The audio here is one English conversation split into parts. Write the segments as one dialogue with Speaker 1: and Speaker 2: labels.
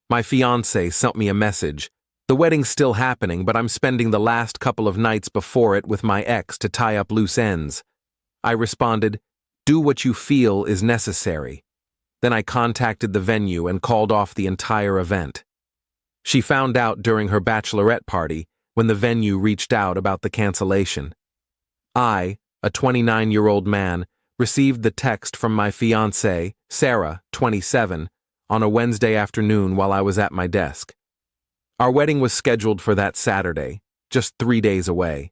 Speaker 1: My fiancé sent me a message. The wedding's still happening, but I'm spending the last couple of nights before it with my ex to tie up loose ends. I responded, "Do what you feel is necessary." Then I contacted the venue and called off the entire event. She found out during her bachelorette party when the venue reached out about the cancellation. I, a 29-year-old man, received the text from my fiancée, Sarah, 27, on a Wednesday afternoon while I was at my desk. Our wedding was scheduled for that Saturday, just 3 days away.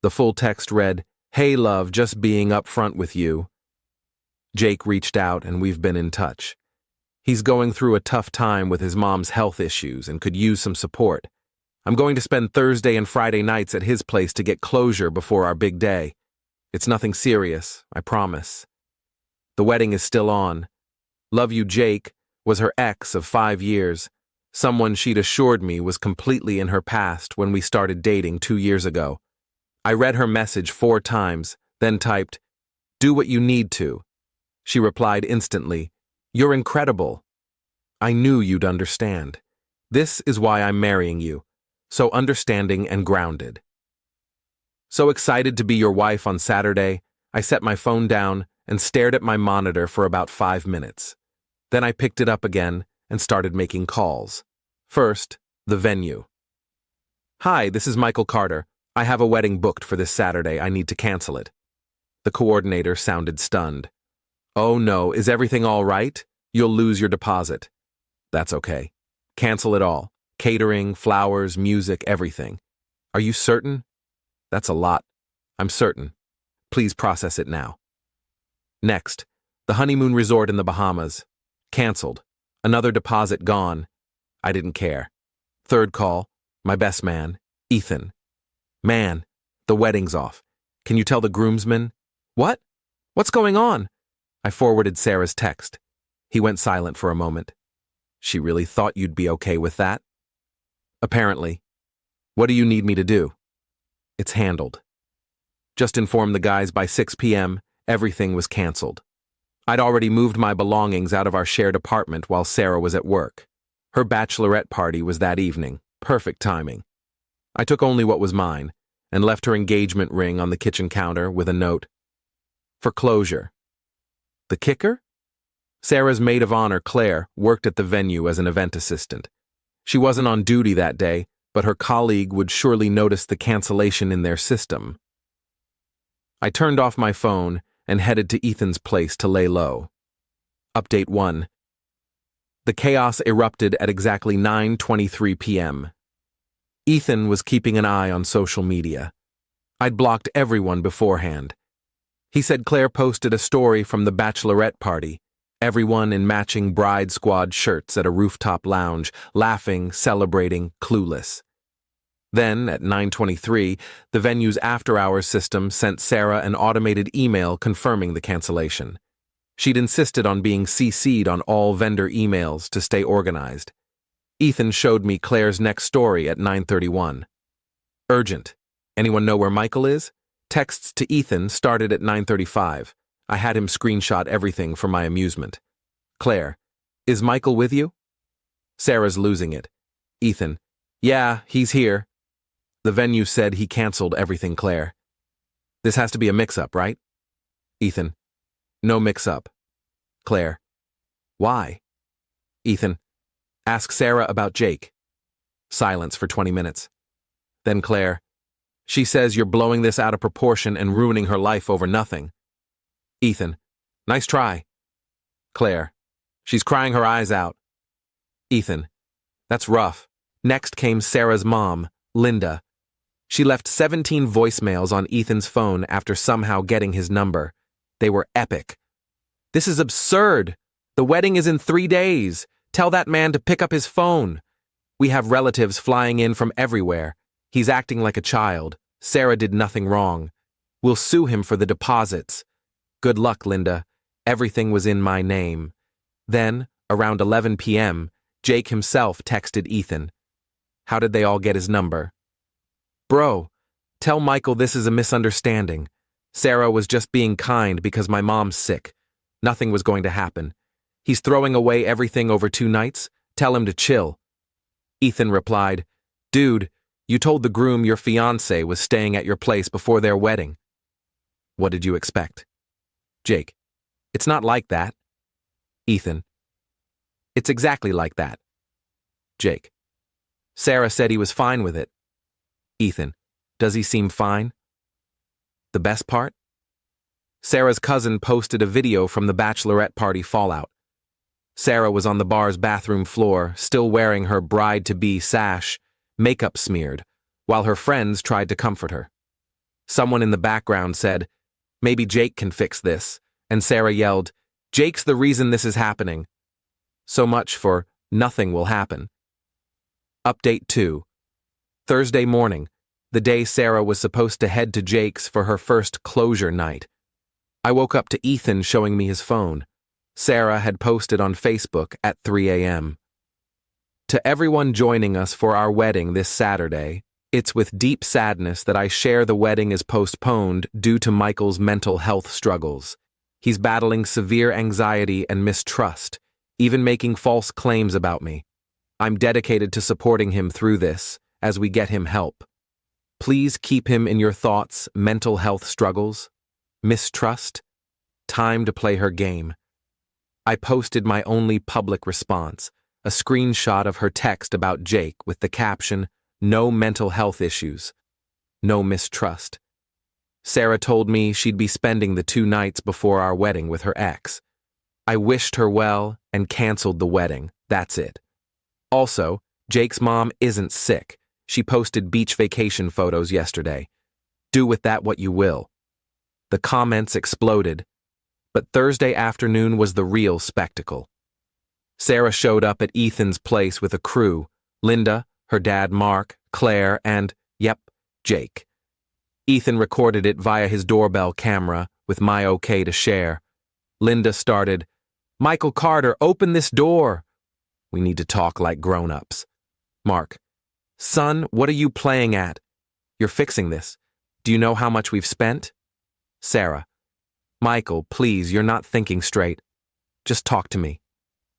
Speaker 1: The full text read, "Hey love, just being upfront with you. Jake reached out and we've been in touch. He's going through a tough time with his mom's health issues and could use some support. I'm going to spend Thursday and Friday nights at his place to get closure before our big day. It's nothing serious, I promise. The wedding is still on. Love you, Jake," was her ex of 5 years, someone she'd assured me was completely in her past when we started dating 2 years ago. I read her message 4 times, then typed, "Do what you need to." She replied instantly, "You're incredible. I knew you'd understand. This is why I'm marrying you. So understanding and grounded." So excited to be your wife on Saturday, I set my phone down and stared at my monitor for about 5 minutes. Then I picked it up again and started making calls. First, the venue. "Hi, this is Michael Carter. I have a wedding booked for this Saturday. I need to cancel it." The coordinator sounded stunned. "Oh no, is everything all right? You'll lose your deposit." "That's okay. Cancel it all. Catering, flowers, music, everything." "Are you certain?" "That's a lot. I'm certain. Please process it now." Next, the honeymoon resort in the Bahamas. Canceled. Another deposit gone. I didn't care. Third call, my best man, Ethan. "Man, the wedding's off. Can you tell the groomsmen?" "What? What's going on?" I forwarded Sarah's text. He went silent for a moment. "She really thought you'd be okay with that?" "Apparently. What do you need me to do?" "It's handled. Just inform the guys by 6 p.m. everything was canceled." I'd already moved my belongings out of our shared apartment while Sarah was at work. Her bachelorette party was that evening. Perfect timing. I took only what was mine and left her engagement ring on the kitchen counter with a note, "For closure." The kicker? Sarah's maid of honor, Claire, worked at the venue as an event assistant. She wasn't on duty that day, but her colleague would surely notice the cancellation in their system. I turned off my phone and headed to Ethan's place to lay low. Update 1. The chaos erupted at exactly 9:23 p.m. Ethan was keeping an eye on social media. I'd blocked everyone beforehand. He said Claire posted a story from the bachelorette party, everyone in matching bride squad shirts at a rooftop lounge, laughing, celebrating, clueless. Then, at 9:23, the venue's after-hours system sent Sarah an automated email confirming the cancellation. She'd insisted on being CC'd on all vendor emails to stay organized. Ethan showed me Claire's next story at 9:31. "Urgent. Anyone know where Michael is?" Texts to Ethan started at 9:35. I had him screenshot everything for my amusement. Claire, "Is Michael with you?" Sarah's losing it. Ethan, "Yeah, he's here." The venue said he canceled everything, Claire. "This has to be a mix-up, right?" Ethan, "No mix-up." Claire, "Why?" Ethan, "Ask Sarah about Jake." Silence for 20 minutes. Then Claire, "She says you're blowing this out of proportion and ruining her life over nothing." Ethan, "Nice try." Claire, "She's crying her eyes out." Ethan, "That's rough." Next came Sarah's mom, Linda. She left 17 voicemails on Ethan's phone after somehow getting his number. They were epic. "This is absurd. The wedding is in 3 days. Tell that man to pick up his phone. We have relatives flying in from everywhere. He's acting like a child. Sarah did nothing wrong. We'll sue him for the deposits. Good luck, Linda. Everything was in my name." Then, around 11 p.m., Jake himself texted Ethan. How did they all get his number? "Bro, tell Michael this is a misunderstanding. Sarah was just being kind because my mom's sick. Nothing was going to happen. He's throwing away everything over 2 nights. Tell him to chill. Ethan replied, Dude, you told the groom your fiancée was staying at your place before their wedding. What did you expect? Jake, it's not like that. Ethan, it's exactly like that. Jake, Sarah said he was fine with it. Ethan, does he seem fine? The best part? Sarah's cousin posted a video from the bachelorette party fallout. Sarah was on the bar's bathroom floor, still wearing her bride-to-be sash, makeup smeared, while her friends tried to comfort her. Someone in the background said, Maybe Jake can fix this, and Sarah yelled, Jake's the reason this is happening. So much for nothing will happen. Update 2. Thursday morning, the day Sarah was supposed to head to Jake's for her first closure night. I woke up to Ethan showing me his phone. Sarah had posted on Facebook at 3 a.m. To everyone joining us for our wedding this Saturday, it's with deep sadness that I share the wedding is postponed due to Michael's mental health struggles. He's battling severe anxiety and mistrust, even making false claims about me. I'm dedicated to supporting him through this as we get him help. Please keep him in your thoughts. Mental health struggles, mistrust, time to play her game. I posted my only public response, a screenshot of her text about Jake with the caption, No mental health issues, no mistrust. Sarah told me she'd be spending the 2 nights before our wedding with her ex. I wished her well and canceled the wedding. That's it. Also, Jake's mom isn't sick. She posted beach vacation photos yesterday. Do with that what you will. The comments exploded, but Thursday afternoon was the real spectacle. Sarah showed up at Ethan's place with a crew, Linda, her dad Mark, Claire, and, Jake. Ethan recorded it via his doorbell camera with my okay to share. Linda started, Michael Carter, open this door. We need to talk like grown-ups. Mark, son, what are you playing at? You're fixing this. Do you know how much we've spent? Sarah, Michael, please, you're not thinking straight. Just talk to me.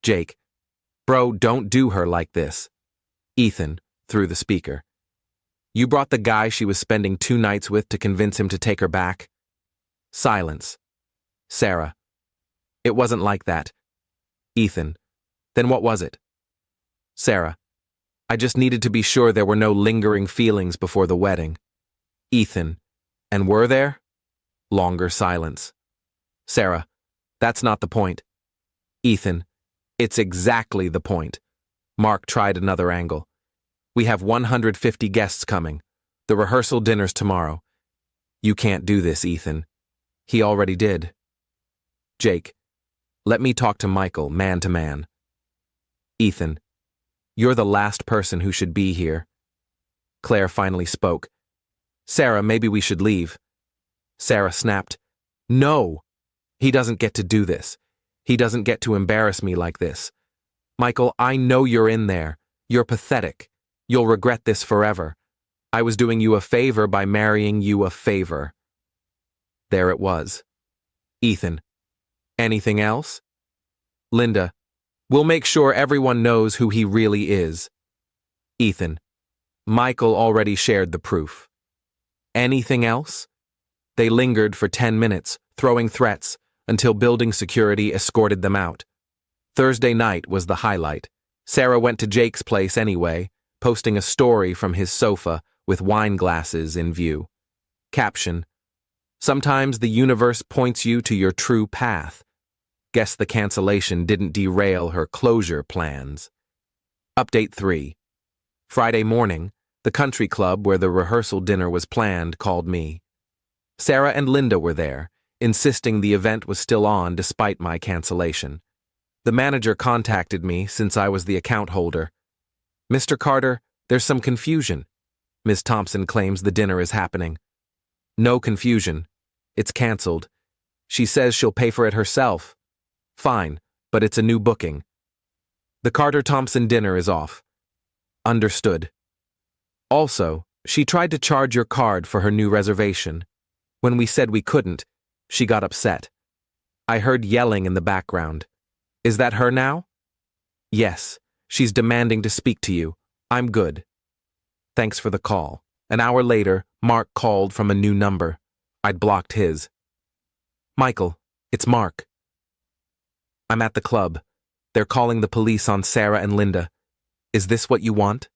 Speaker 1: Jake, bro, don't do her like this. Ethan, through the speaker. You brought the guy she was spending 2 nights with to convince him to take her back? Silence. Sarah, it wasn't like that. Ethan, then what was it? Sarah, I just needed to be sure there were no lingering feelings before the wedding. Ethan, and were there? Longer silence. Sarah, that's not the point. Ethan, it's exactly the point. Mark tried another angle. We have 150 guests coming. The rehearsal dinner's tomorrow. You can't do this, Ethan. He already did. Jake, let me talk to Michael, man to man. Ethan, you're the last person who should be here. Claire finally spoke. Sarah, maybe we should leave. Sarah snapped. No! He doesn't get to do this. He doesn't get to embarrass me like this. Michael, I know you're in there. You're pathetic. You'll regret this forever. I was doing you a favor by marrying you a favor. There it was. Ethan, anything else? Linda, we'll make sure everyone knows who he really is. Ethan, Michael already shared the proof. Anything else? They lingered for 10 minutes, throwing threats, until building security escorted them out. Thursday night was the highlight. Sarah went to Jake's place anyway, posting a story from his sofa with wine glasses in view. Caption, Sometimes the universe points you to your true path. Guess the cancellation didn't derail her closure plans. Update 3. Friday morning, the country club where the rehearsal dinner was planned called me. Sarah and Linda were there, insisting the event was still on despite my cancellation. The manager contacted me since I was the account holder. Mr. Carter, there's some confusion. Ms. Thompson claims the dinner is happening. No confusion. It's canceled. She says she'll pay for it herself. Fine, but it's a new booking. The Carter-Thompson dinner is off. Understood. Also, she tried to charge your card for her new reservation. When we said we couldn't, she got upset. I heard yelling in the background. Is that her now? Yes. She's demanding to speak to you. I'm good. Thanks for the call. An hour later, Mark called from a new number. I'd blocked his. Michael, it's Mark. I'm at the club. They're calling the police on Sarah and Linda. Is this what you want?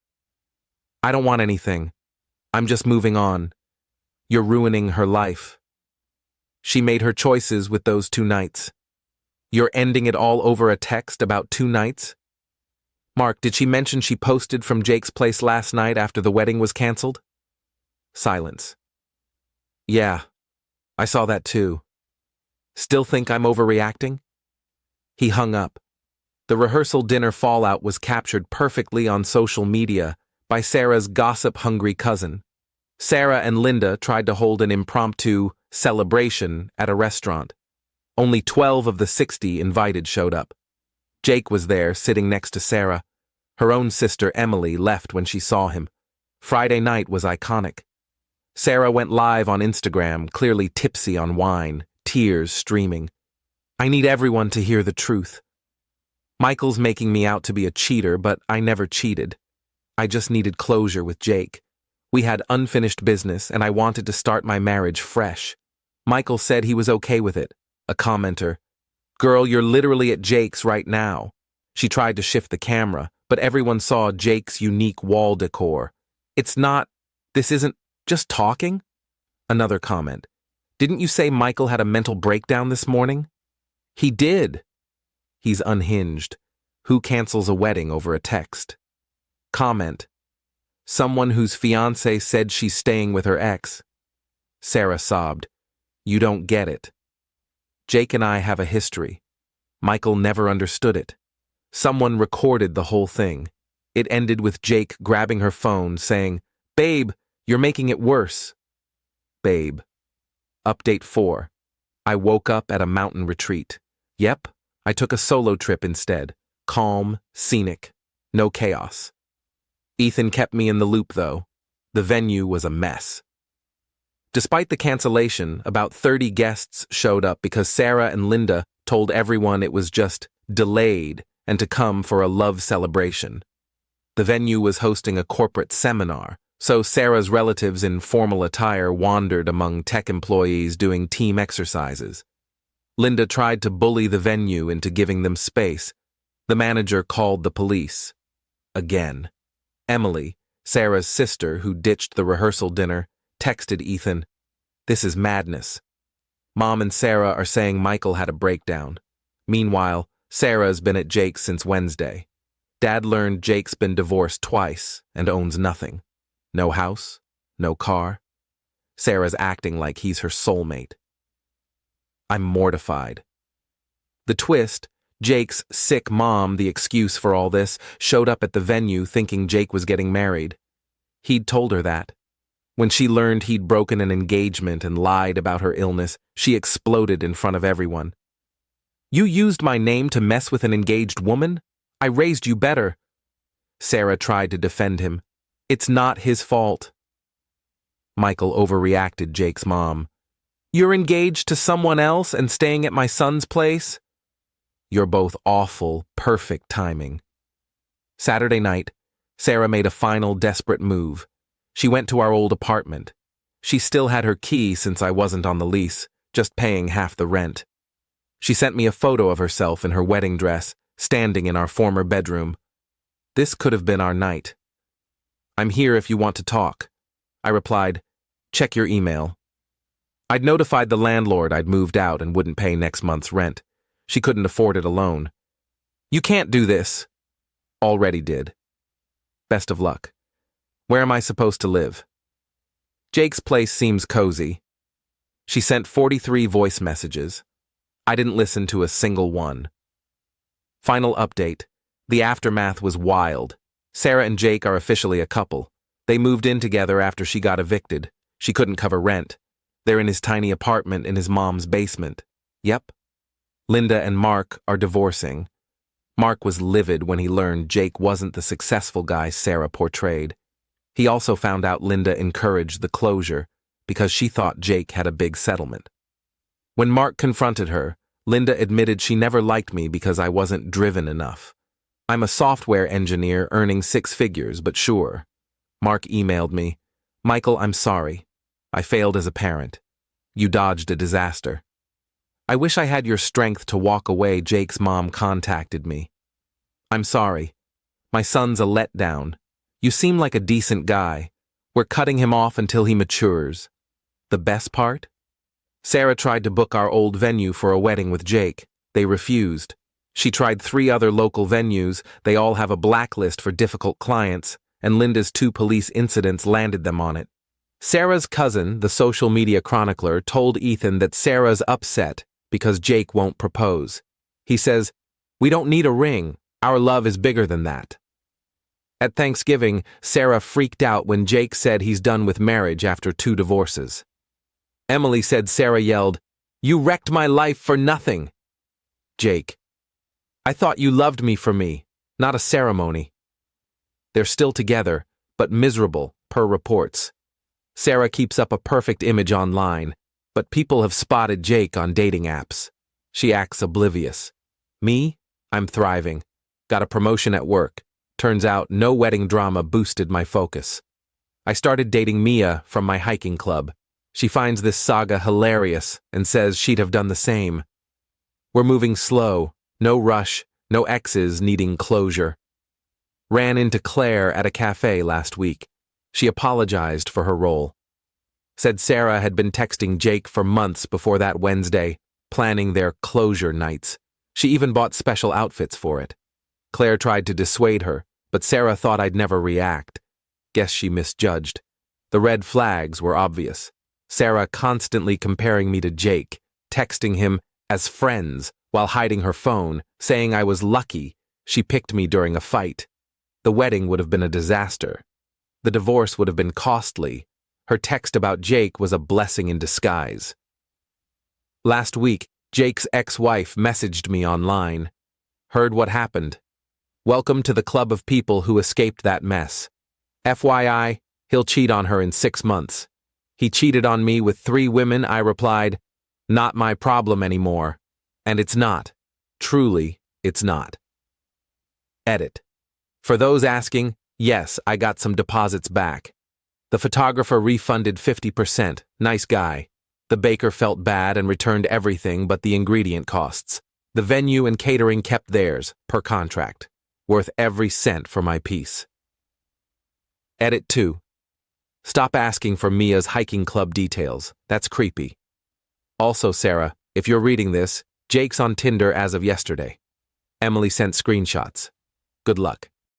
Speaker 1: I don't want anything. I'm just moving on. You're ruining her life. She made her choices with those 2 nights. You're ending it all over a text about 2 nights? Mark, did she mention she posted from Jake's place last night after the wedding was canceled? Silence. Yeah, I saw that too. Still think I'm overreacting? He hung up. The rehearsal dinner fallout was captured perfectly on social media by Sarah's gossip-hungry cousin. Sarah and Linda tried to hold an impromptu celebration at a restaurant. Only 12 of the 60 invited showed up. Jake was there, sitting next to Sarah. Her own sister, Emily, left when she saw him. Friday night was iconic. Sarah went live on Instagram, clearly tipsy on wine, tears streaming. I need everyone to hear the truth. Michael's making me out to be a cheater, but I never cheated. I just needed closure with Jake. We had unfinished business, and I wanted to start my marriage fresh. Michael said he was okay with it. A commenter. Girl, you're literally at Jake's right now. She tried to shift the camera, but everyone saw Jake's unique wall decor. This isn't just talking? Another comment. Didn't you say Michael had a mental breakdown this morning? He did. He's unhinged. Who cancels a wedding over a text? Comment. Someone whose fiancé said she's staying with her ex. Sarah sobbed. You don't get it. Jake and I have a history. Michael never understood it. Someone recorded the whole thing. It ended with Jake grabbing her phone, saying, Babe, you're making it worse. Babe. Update 4. I woke up at a mountain retreat. Yep, I took a solo trip instead. Calm, scenic, no chaos. Ethan kept me in the loop, though. The venue was a mess. Despite the cancellation, about 30 guests showed up because Sarah and Linda told everyone it was just delayed and to come for a love celebration. The venue was hosting a corporate seminar, so Sarah's relatives in formal attire wandered among tech employees doing team exercises. Linda tried to bully the venue into giving them space. The manager called the police. Again. Emily, Sarah's sister who ditched the rehearsal dinner, texted Ethan, This is madness. Mom and Sarah are saying Michael had a breakdown. Meanwhile, Sarah's been at Jake's since Wednesday. Dad learned Jake's been divorced twice and owns nothing. No house, no car. Sarah's acting like he's her soulmate. I'm mortified. The twist, Jake's sick mom, the excuse for all this, showed up at the venue thinking Jake was getting married. He'd told her that. When she learned he'd broken an engagement and lied about her illness, she exploded in front of everyone. You used my name to mess with an engaged woman? I raised you better. Sarah tried to defend him. It's not his fault. Michael overreacted, Jake's mom. You're engaged to someone else and staying at my son's place? You're both awful, perfect timing. Saturday night, Sarah made a final desperate move. She went to our old apartment. She still had her key since I wasn't on the lease, just paying half the rent. She sent me a photo of herself in her wedding dress, standing in our former bedroom. This could have been our night. I'm here if you want to talk. I replied, check your email. I'd notified the landlord I'd moved out and wouldn't pay next month's rent. She couldn't afford it alone. You can't do this. Already did. Best of luck. Where am I supposed to live? Jake's place seems cozy. She sent 43 voice messages. I didn't listen to a single one. Final update. The aftermath was wild. Sarah and Jake are officially a couple. They moved in together after she got evicted. She couldn't cover rent. They're in his tiny apartment in his mom's basement. Yep. Linda and Mark are divorcing. Mark was livid when he learned Jake wasn't the successful guy Sarah portrayed. He also found out Linda encouraged the closure because she thought Jake had a big settlement. When Mark confronted her, Linda admitted she never liked me because I wasn't driven enough. I'm a software engineer earning 6 figures, but sure. Mark emailed me. Michael, I'm sorry. I failed as a parent. You dodged a disaster. I wish I had your strength to walk away. Jake's mom contacted me. I'm sorry. My son's a letdown. You seem like a decent guy. We're cutting him off until he matures. The best part? Sarah tried to book our old venue for a wedding with Jake. They refused. She tried 3 other local venues. They all have a blacklist for difficult clients, and Linda's 2 police incidents landed them on it. Sarah's cousin, the social media chronicler, told Ethan that Sarah's upset because Jake won't propose. He says, "We don't need a ring. Our love is bigger than that." At Thanksgiving, Sarah freaked out when Jake said he's done with marriage after 2 divorces. Emily said Sarah yelled, "You wrecked my life for nothing." Jake, "I thought you loved me for me, not a ceremony." They're still together, but miserable, per reports. Sarah keeps up a perfect image online, but people have spotted Jake on dating apps. She acts oblivious. Me? I'm thriving. Got a promotion at work. Turns out no wedding drama boosted my focus. I started dating Mia from my hiking club. She finds this saga hilarious and says she'd have done the same. We're moving slow, no rush, no exes needing closure. Ran into Claire at a cafe last week. She apologized for her role. Said Sarah had been texting Jake for months before that Wednesday, planning their closure nights. She even bought special outfits for it. Claire tried to dissuade her, but Sarah thought I'd never react. Guess she misjudged. The red flags were obvious. Sarah constantly comparing me to Jake, texting him as friends while hiding her phone, saying I was lucky she picked me during a fight. The wedding would have been a disaster. The divorce would have been costly. Her text about Jake was a blessing in disguise. Last week, Jake's ex-wife messaged me online. Heard what happened. Welcome to the club of people who escaped that mess. FYI, he'll cheat on her in 6 months. He cheated on me with 3 women. I replied, not my problem anymore. And it's not. Truly, it's not. Edit. For those asking, yes, I got some deposits back. The photographer refunded 50%. Nice guy. The baker felt bad and returned everything but the ingredient costs. The venue and catering kept theirs, per contract. Worth every cent for my piece. Edit 2. Stop asking for Mia's hiking club details. That's creepy. Also, Sarah, if you're reading this, Jake's on Tinder as of yesterday. Emily sent screenshots. Good luck.